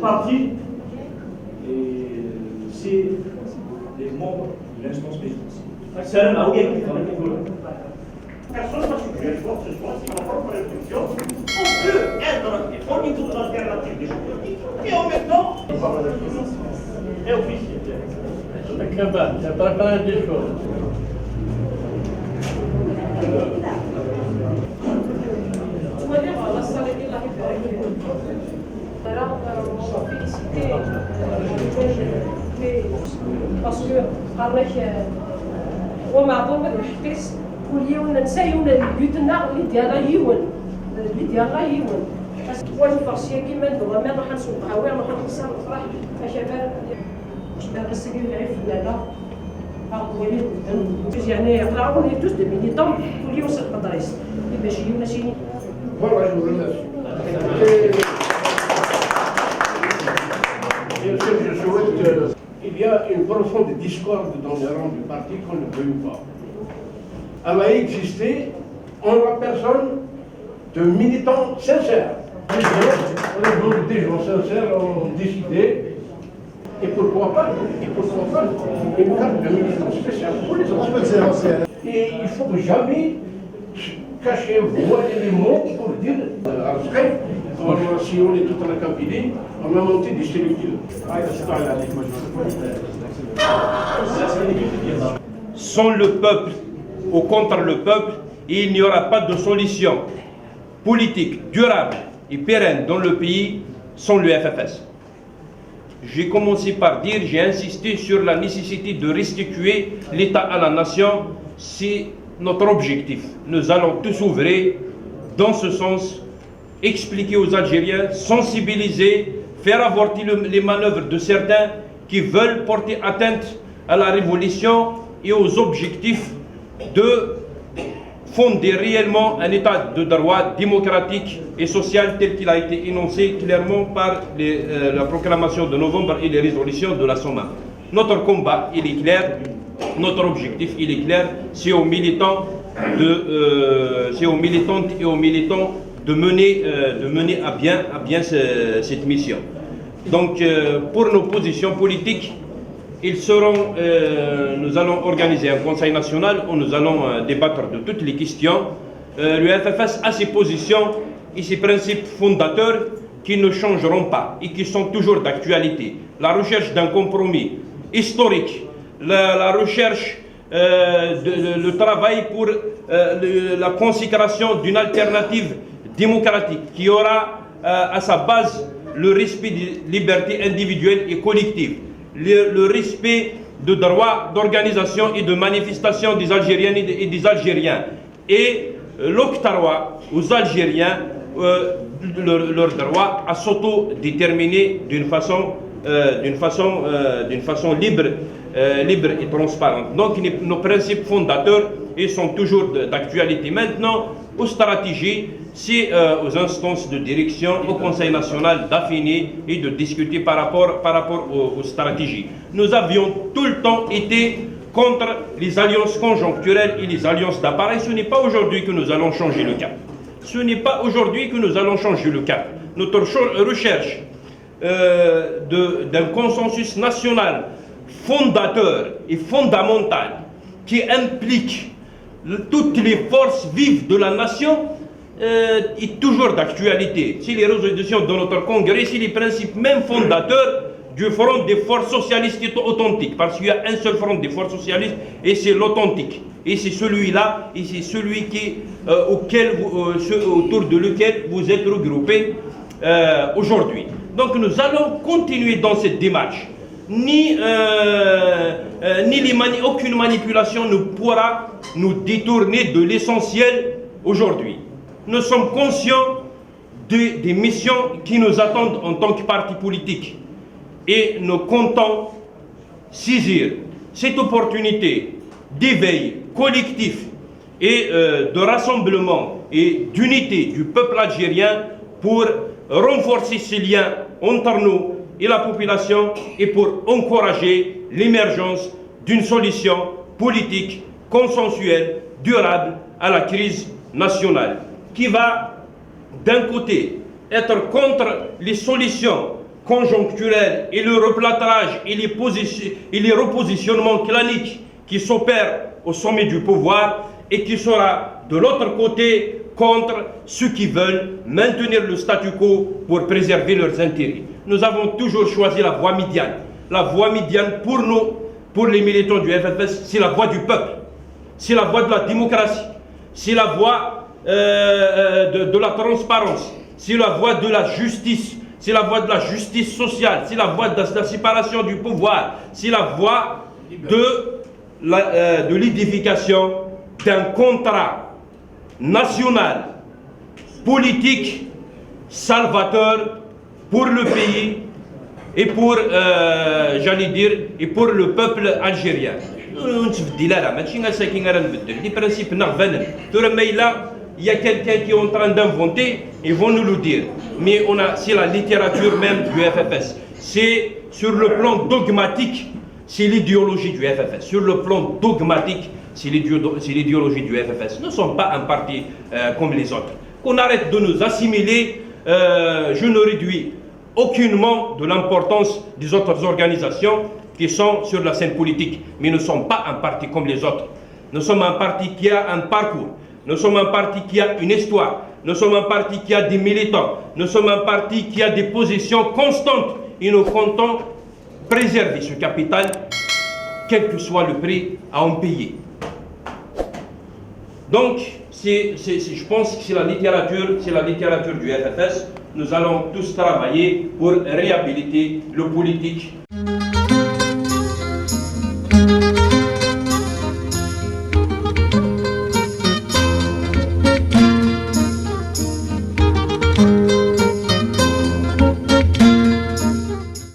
parti, c'est les membres de l'instance présidentielle. Personne particulière, quoi que ce soit, si on prend réflexion, on peut être au niveau de l'alternative des choses politiques et en même temps, est officiel. C'est pas plein de choses. parce que ومع ضمن الحبس كل يوم نسايون الجدنا اللي ديالها يون والفرسيه كيما ندوى ما راح نسوقها وين راح نخسر الفرح شباب بس كي نعرف لا يعني يقراون توس دو ميليتون كل يوم سلق الدريس باش يجيو ناسيني Je souhaite qu'il y a une profonde discorde dans les rangs du parti, qu'on ne veuille pas. Elle a existé en la personne de militants sincères. Des gens sincères ont décidé, et pourquoi pas une carte de militant spécial pour les anciens. Et il ne faut jamais cacher, voiler les mots pour dire après, si on est tout en la cabine, on a monté des cellules. Sans le peuple ou contre le peuple, il n'y aura pas de solution politique durable et pérenne dans le pays sans le FFS. J'ai commencé par dire, j'ai insisté sur la nécessité de restituer l'État à la nation. C'est notre objectif. Nous allons tous ouvrir dans ce sens, expliquer aux Algériens, sensibiliser, faire avorter les manœuvres de certains qui veulent porter atteinte à la révolution et aux objectifs de fonder réellement un état de droit démocratique et social tel qu'il a été énoncé clairement par la proclamation de novembre et les résolutions de la SOMA. Notre combat, il est clair, notre objectif, il est clair, c'est aux militants et aux militants de mener à bien cette mission. Donc, pour nos positions politiques, nous allons organiser un conseil national où nous allons débattre de toutes les questions. Le FFS a ses positions et ses principes fondateurs qui ne changeront pas et qui sont toujours d'actualité. La recherche d'un compromis historique, la recherche, le travail pour la consécration d'une alternative démocratique qui aura à sa base le respect des libertés individuelles et collectives, le respect de droits d'organisation et de manifestation des Algériennes et des Algériens, et l'octroi aux Algériens leur droit à s'autodéterminer d'une façon libre et transparente. Donc nos principes fondateurs ils sont toujours d'actualité. Maintenant, aux stratégies, c'est aux instances de direction, au Conseil national d'affiner et de discuter par rapport aux stratégies. Nous avions tout le temps été contre les alliances conjoncturelles et les alliances d'appareil. Ce n'est pas aujourd'hui que nous allons changer le cap. Ce n'est pas aujourd'hui que nous allons changer le cap. Notre recherche d'un consensus national fondateur et fondamental qui implique toutes les forces vives de la nation est toujours d'actualité. C'est les résolutions de notre congrès, c'est les principes même fondateurs du front des forces socialistes authentiques, parce qu'il y a un seul front des forces socialistes et c'est l'authentique. Et c'est celui-là, et c'est celui autour de lequel vous êtes regroupés aujourd'hui. Donc nous allons continuer dans cette démarche. Aucune manipulation ne pourra nous détourner de l'essentiel aujourd'hui. Nous sommes conscients des missions qui nous attendent en tant que parti politique et nous comptons saisir cette opportunité d'éveil collectif et de rassemblement et d'unité du peuple algérien pour renforcer ces liens entre nous et la population et pour encourager l'émergence d'une solution politique consensuelle, durable à la crise nationale, qui va d'un côté être contre les solutions conjoncturels et le replâtrage et les repositionnements claniques qui s'opèrent au sommet du pouvoir et qui sera de l'autre côté contre ceux qui veulent maintenir le statu quo pour préserver leurs intérêts. Nous avons toujours choisi la voie médiane. La voie médiane pour nous, pour les militants du FFS, c'est la voie du peuple, c'est la voie de la démocratie, c'est la voie de la transparence, c'est la voie de la justice, c'est la voie de la justice sociale, c'est la voie de la séparation du pouvoir, c'est la voie de l'édification d'un contrat national, politique, salvateur pour le pays et pour, j'allais dire, et pour le peuple algérien. Les principes il y a quelqu'un qui est en train d'inventer, ils vont nous le dire. Mais c'est la littérature même du FFS. C'est sur le plan dogmatique, c'est l'idéologie du FFS. Sur le plan dogmatique, c'est l'idéologie du FFS. Nous ne sommes pas un parti comme les autres. Qu'on arrête de nous assimiler, je ne réduis aucunement de l'importance des autres organisations qui sont sur la scène politique. Mais nous ne sommes pas un parti comme les autres. Nous sommes un parti qui a un parcours. Nous sommes un parti qui a une histoire. Nous sommes un parti qui a des militants. Nous sommes un parti qui a des positions constantes. Et nous comptons préserver ce capital, quel que soit le prix à en payer. Donc, je pense que c'est la littérature du FFS. Nous allons tous travailler pour réhabiliter le politique.